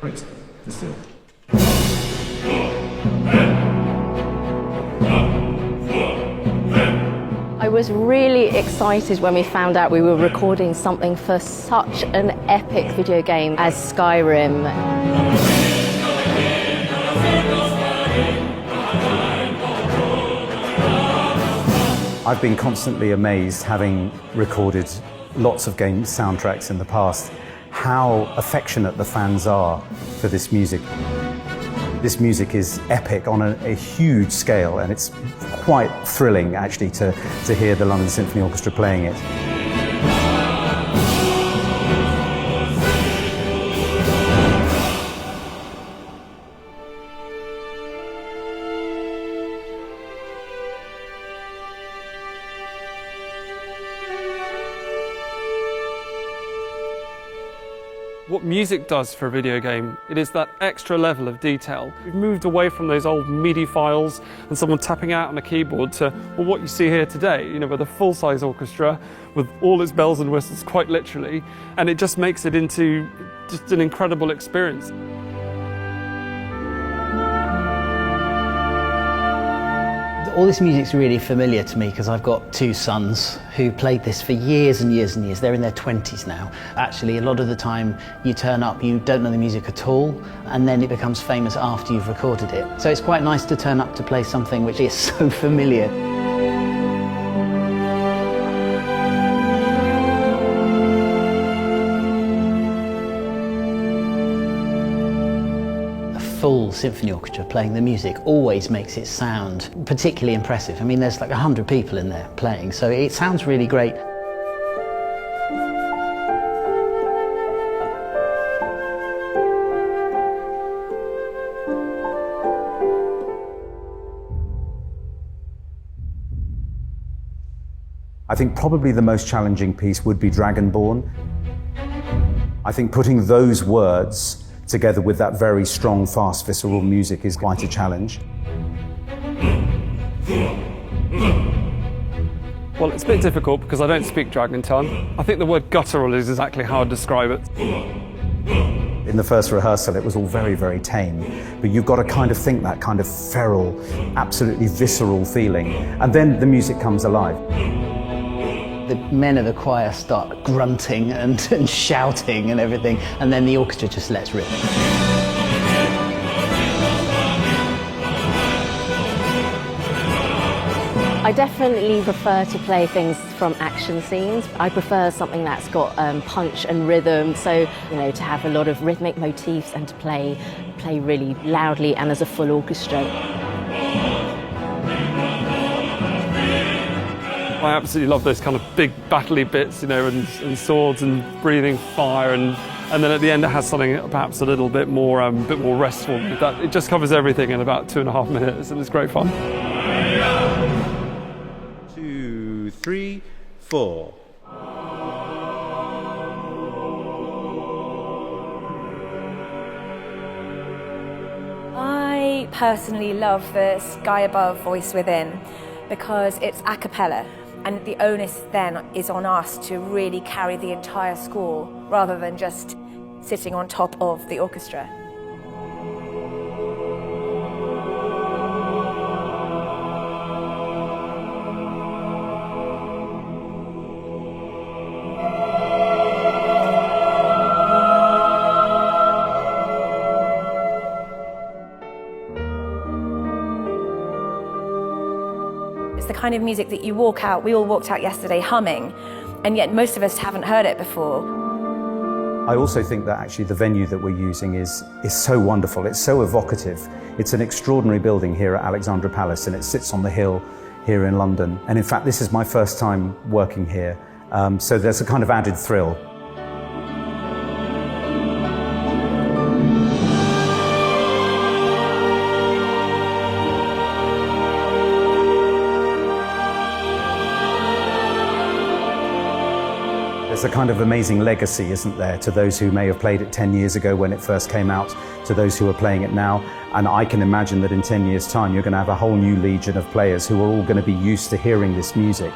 Great. Let's do it. I was really excited when we found out we were recording something for such an epic video game as Skyrim. I've been constantly amazed, having recorded lots of game soundtracks in the past, how affectionate the fans are for this music. This music is epic on a huge scale, and it's quite thrilling actually to hear the London Symphony Orchestra playing it. What music does for a video game, it is that extra level of detail. We've moved away from those old MIDI files and someone tapping out on a keyboard to, well, what you see here today, with a full-size orchestra with all its bells and whistles, quite literally, and it just makes it into just an incredible experience. All this music's really familiar to me because I've got two sons who played this for years and years and years. They're in their 20s now. Actually, a lot of the time you turn up, you don't know the music at all, and then it becomes famous after you've recorded it. So it's quite nice to turn up to play something which is so familiar. Full symphony orchestra playing the music always makes it sound particularly impressive. I mean, there's like 100 people in there playing, so it sounds really great. I think probably the most challenging piece would be Dragonborn. I think putting those words together with that very strong, fast, visceral music is quite a challenge. Well, it's a bit difficult because I don't speak Dragon Tongue. I think the word guttural is exactly how I'd describe it. In the first rehearsal, it was all very, very tame, but you've got to kind of think that kind of feral, absolutely visceral feeling, and then the music comes alive. The men of the choir start grunting and shouting and everything, and then the orchestra just lets rip. I definitely prefer to play things from action scenes. I prefer something that's got punch and rhythm, so to have a lot of rhythmic motifs and to play really loudly and as a full orchestra. I absolutely love those kind of big battle-y bits, and swords and breathing fire, and then at the end it has something perhaps a little bit more restful. It just covers everything in about 2.5 minutes, and it's great fun. 2, 3, 4. I personally love the Sky Above, Voice Within because it's a cappella. And the onus then is on us to really carry the entire score rather than just sitting on top of the orchestra. It's the kind of music that you walk out, we all walked out yesterday humming, and yet most of us haven't heard it before. I also think that actually the venue that we're using is so wonderful, it's so evocative. It's an extraordinary building here at Alexandra Palace, and it sits on the hill here in London. And in fact, this is my first time working here, so there's a kind of added thrill. There's a kind of amazing legacy, isn't there, to those who may have played it 10 years ago when it first came out, to those who are playing it now. And I can imagine that in 10 years' time, you're going to have a whole new legion of players who are all going to be used to hearing this music.